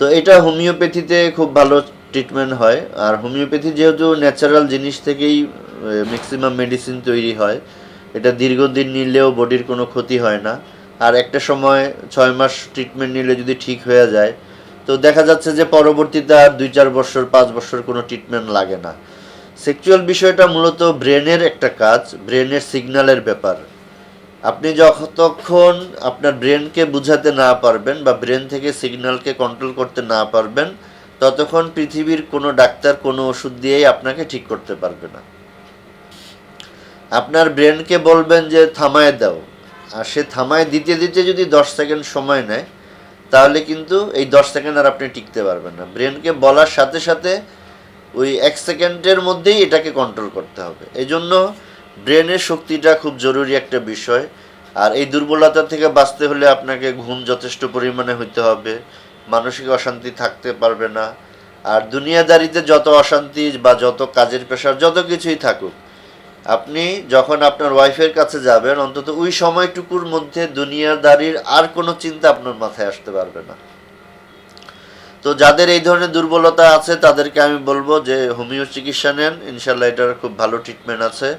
তো এটা হোমিওপ্যাথিতে খুব ভালো ট্রিটমেন্ট হয়। আর হোমিওপ্যাথি যেহেতু ন্যাচারাল জিনিস থেকেই ম্যাক্সিমাম মেডিসিন তৈরি হয়, এটা দীর্ঘদিন নিলেও বডির কোনো ক্ষতি হয় না। আর একটা সময় 6 মাস ট্রিটমেন্ট নিলে যদি ঠিক হয়ে যায়, তো দেখা যাচ্ছে যে পরবর্তীতে আর 2-4 বছর 5 বছর কোনো ট্রিটমেন্ট লাগে না। সেক্সুয়াল বিষয়টা মূলত ব্রেনের একটা কাজ, ব্রেনের সিগন্যালের ব্যাপার। আপনি যতক্ষণ আপনার ব্রেনকে বুঝাতে না পারবেন বা ব্রেন থেকে সিগন্যালকে কন্ট্রোল করতে না পারবেন, ততক্ষণ পৃথিবীর কোনো ডাক্তার কোনো ওষুধ দিয়েই আপনাকে ঠিক করতে পারবে না। আপনার ব্রেনকে বলবেন যে থামায় দাও, আর সে থামায় দিতে দিতে যদি 10 সেকেন্ড সময় নেয়, তাহলে কিন্তু এই 10 সেকেন্ড আর আপনি টিকতে পারবেন না। ব্রেনকে বলার সাথে সাথে ওই 1 সেকেন্ডের মধ্যেই এটাকে কন্ট্রোল করতে হবে। এই জন্য ব্রেনের শক্তিটা খুব জরুরি একটা বিষয়। আর এই দুর্বলতা থেকে বাঁচতে হলে আপনাকে ঘুম যথেষ্ট পরিমাণে হইতে হবে, মানসিক অশান্তি থাকতে পারবে না। আর দুনিয়াদারিতে যত অশান্তি বা যত কাজের প্রেশার যত কিছুই থাকুক, আপনি যখন আপনার ওয়াইফের কাছে যাবেন, অন্তত ওই সময়টুকুর মধ্যে দুনিয়াদারির আর কোনো চিন্তা আপনার মাথায় আসতে পারবে না। তো যাদের এই ধরনের দুর্বলতা আছে তাদেরকে আমি বলবো যে হোমিও চিকিৎসা নেন, ইনশাল্লাহ এটার খুব ভালো ট্রিটমেন্ট আছে।